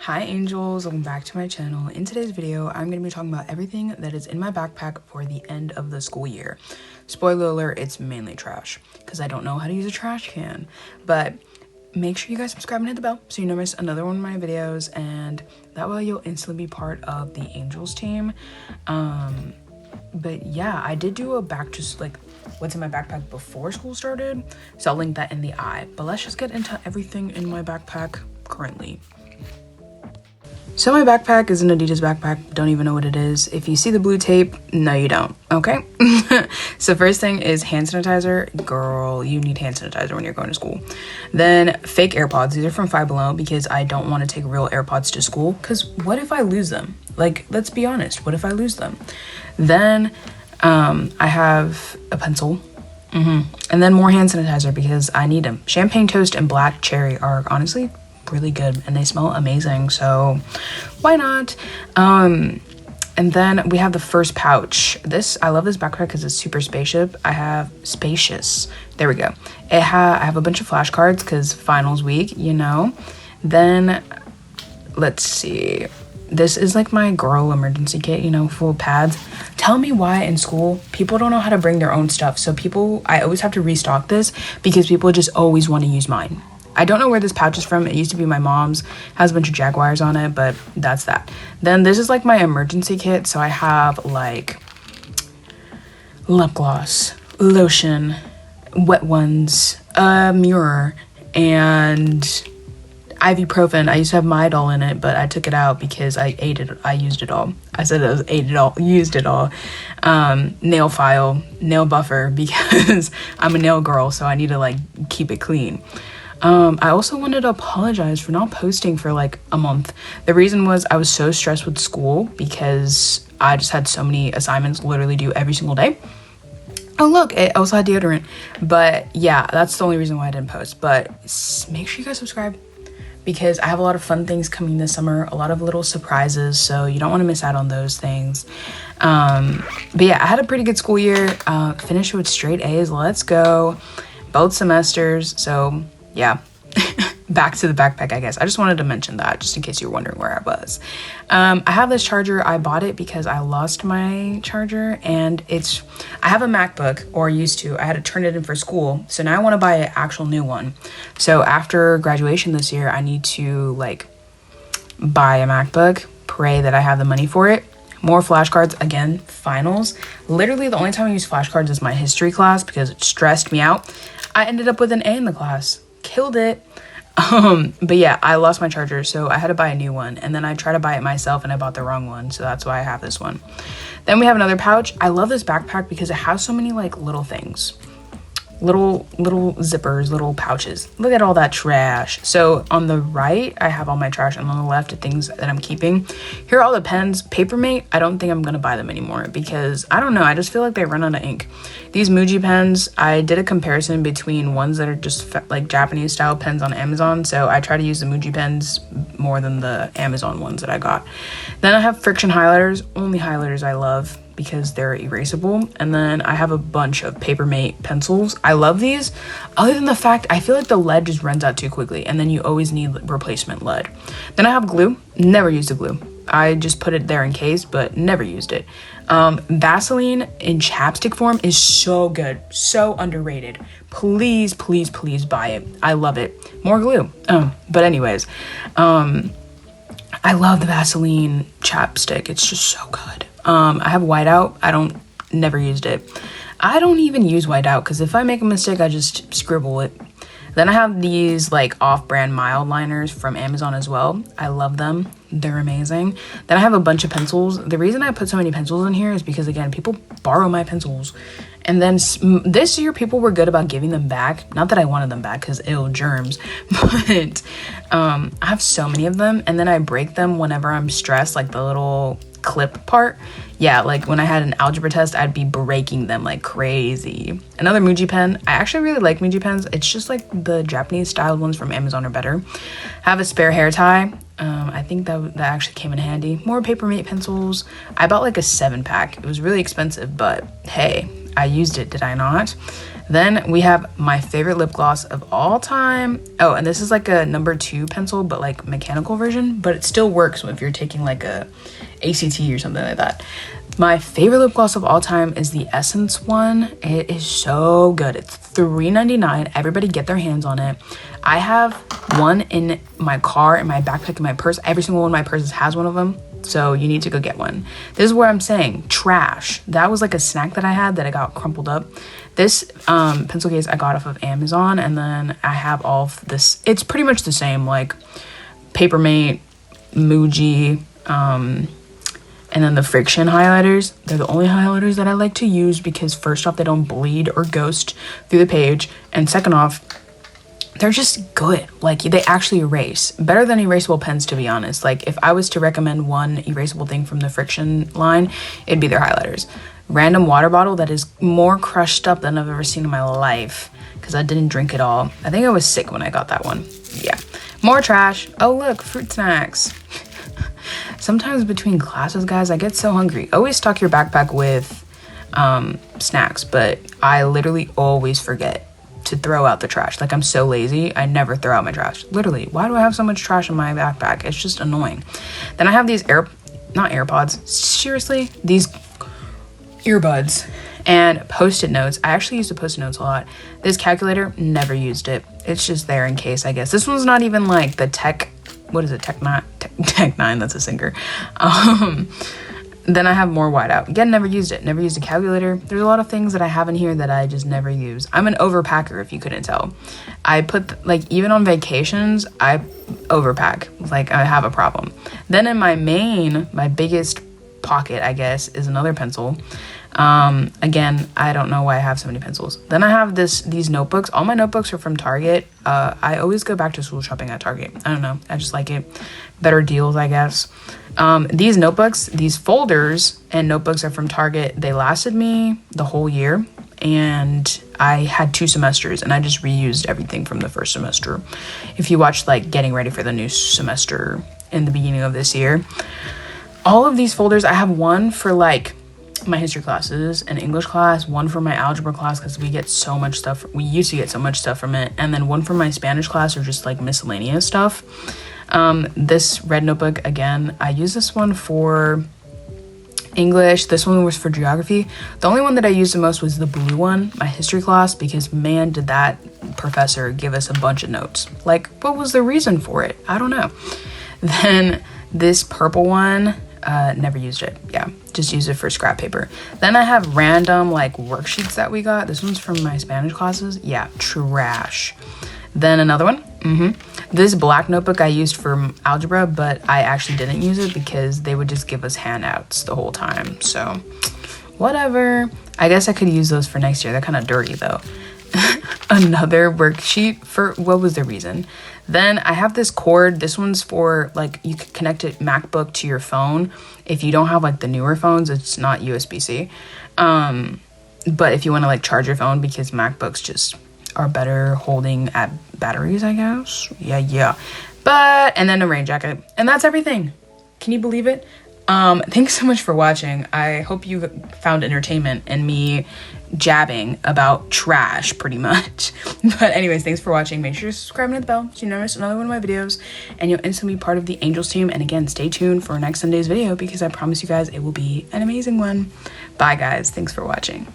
Hi angels, welcome back to my channel. In today's video, I'm going to be talking about everything that is in my backpack for the end of the school year. Spoiler alert, it's mainly trash because I don't know how to use a trash can. But make sure you guys subscribe and hit the bell so you don't miss another one of my videos, and that way you'll instantly be part of the angels team. But yeah, I did do a what's in my backpack before school started, so I'll link that in the eye. But let's just get into everything in my backpack currently. So my backpack is an Adidas backpack. Don't even know what it is. If you see the blue tape, no you don't, okay? So first thing is hand sanitizer. Girl, you need hand sanitizer when you're going to school. Then fake AirPods. These are from Five Below because I don't want to take real AirPods to school, because what if I lose them? Like, let's be honest, what if I lose them? Then I have a pencil. And then more hand sanitizer because I need them. Champagne Toast and Black Cherry are honestly really good and they smell amazing, so why not? And then we have the first pouch. I love this backpack because it's super spacious. There we go. I have a bunch of flashcards because finals week, you know. Then let's see, this is like my girl emergency kit, you know, full of pads. Tell me why in school people don't know how to bring their own stuff, so I always have to restock this because people just always want to use mine. I don't know where this pouch is from. It used to be my mom's. Has a bunch of Jaguars on it, but that's that. Then this is like my emergency kit. So I have like lip gloss, lotion, wet ones, a mirror, and ibuprofen. I used to have Midol in it, but I took it out because I used it all. I said used it all. Nail file, nail buffer, because I'm a nail girl, so I need to like keep it clean. I also wanted to apologize for not posting for like a month. The reason was I was so stressed with school because I just had so many assignments literally due every single day. Oh look, it also had deodorant. But yeah, that's the only reason why I didn't post. But make sure you guys subscribe because I have a lot of fun things coming this summer, a lot of little surprises, so you don't want to miss out on those things. But yeah, I had a pretty good school year. Finished with straight A's. Let's go. Both semesters, so yeah. Back to the backpack, I guess. I just wanted to mention that just in case you were wondering where I was. I have this charger. I bought it because I lost my charger, and I have a MacBook, or used to. I had to turn it in for school, so now I want to buy an actual new one. So after graduation this year, I need to like buy a MacBook, pray that I have the money for it. More flashcards, again, finals. Literally the only time I use flashcards is my history class because it stressed me out. I ended up with an A in the class. Killed it. But yeah, I lost my charger, so I had to buy a new one, and then I tried to buy it myself and I bought the wrong one, so that's why I have this one. Then we have another pouch. I love this backpack because it has so many like little things, little zippers, little pouches. Look at all that trash. So on the right I have all my trash, and on the left the things that I'm keeping. Here are all the pens. Papermate, I don't think I'm gonna buy them anymore because I don't know, I just feel like they run out of ink. These Muji pens, I did a comparison between ones that are just like Japanese style pens on Amazon, so I try to use the Muji pens more than the Amazon ones that I got. Then I have friction highlighters. Only highlighters I love because they're erasable. And then I have a bunch of Papermate pencils. I love these, other than the fact I feel like the lead just runs out too quickly, and then you always need replacement lead. Then I have glue. Never used the glue. I just put it there in case, but never used it. Vaseline in chapstick form is so good, so underrated. Please buy it. I love it. More glue. But anyways, I love the Vaseline chapstick. It's just so good. I have whiteout. Never used it. I don't even use whiteout because if I make a mistake, I just scribble it. Then I have these like off-brand mild liners from Amazon as well. I love them. They're amazing. Then I have a bunch of pencils. The reason I put so many pencils in here is because, again, people borrow my pencils. And then this year, people were good about giving them back. Not that I wanted them back because ill germs, but I have so many of them. And then I break them whenever I'm stressed, like the little clip part. Yeah, like when I had an algebra test, I'd be breaking them like crazy. Another Muji pen. I actually really like Muji pens. It's just like the Japanese styled ones from Amazon are better. Have a spare hair tie. I think that actually came in handy. More Papermate pencils. I bought like a 7-pack. It was really expensive, but hey, I used it, did I not? Then we have my favorite lip gloss of all time. Oh, and this is like a number 2 pencil, but like mechanical version, but it still works if you're taking like a ACT or something like that. My favorite lip gloss of all time is the Essence one. It is so good. It's $3.99. Everybody get their hands on it. I have one in my car, in my backpack, in my purse. Every single one of my purses has one of them. So you need to go get one. This is where I'm saying trash. That was like a snack that I had that I got crumpled up. This pencil case I got off of Amazon, and then I have all of this. It's pretty much the same, like Papermate, Muji, and then the Friction highlighters. They're the only highlighters that I like to use because first off, they don't bleed or ghost through the page, and second off, they're just good. Like, they actually erase better than erasable pens, to be honest. Like, if I was to recommend one erasable thing from the Friction line, it'd be their highlighters. Random water bottle that is more crushed up than I've ever seen in my life because I didn't drink it all. I think I was sick when I got that one. Yeah. More trash. Oh, look, fruit snacks. Sometimes between classes, guys, I get so hungry. Always stock your backpack with snacks, but I literally always forget to throw out the trash. Like, I'm so lazy, I never throw out my trash. Literally, why do I have so much trash in my backpack? It's just annoying. Then I have these not AirPods, seriously, these earbuds and Post-it notes. I actually used the Post-it notes a lot. This calculator, never used it. It's just there in case, I guess. This one's not even like the Tech 9, that's a singer. Then I have more whiteout. Again, never used it. Never used a calculator. There's a lot of things that I have in here that I just never use. I'm an overpacker, if you couldn't tell. I put, like, even on vacations, I overpack. Like, I have a problem. Then in my biggest pocket, I guess, is another pencil. Again, I don't know why I have so many pencils. Then I have these notebooks. All my notebooks are from Target. I always go back to school shopping at Target. I don't know. I just like it. Better deals, I guess. These notebooks, these folders and notebooks are from Target. They lasted me the whole year, and I had 2 semesters, and I just reused everything from the first semester. If you watch, like, getting ready for the new semester in the beginning of this year, all of these folders, I have one for, like, my history classes and English class, one for my algebra class because we get so much stuff. We used to get so much stuff from it, and then one for my Spanish class, or just like miscellaneous stuff. This red notebook, again, I use this one for English. This one was for geography. The only one that I used the most was the blue one, my history class, because man, did that professor give us a bunch of notes. Like, what was the reason for it? I don't know. Then this purple one, never used it. Yeah, just use it for scrap paper. Then I have random, like, worksheets that we got. This one's from my Spanish classes. Yeah, trash. Then another one. This black notebook I used for algebra, but I actually didn't use it because they would just give us handouts the whole time. So whatever. I guess I could use those for next year. They're kind of dirty though. Another worksheet for, what was the reason? Then I have this cord. This one's for, like, you could connect it MacBook to your phone. If you don't have, like, the newer phones, it's not USB-C. But if you want to, like, charge your phone, because MacBooks just are better holding at batteries, I guess. Yeah. And then a rain jacket. And that's everything. Can you believe it? Thanks so much for watching. I hope you found entertainment in me jabbing about trash, pretty much. But anyways, thanks for watching. Make sure to subscribe and hit the bell so you never miss another one of my videos, and you'll instantly be part of the Angels team. And again, stay tuned for next Sunday's video because I promise you guys it will be an amazing one. Bye guys, thanks for watching.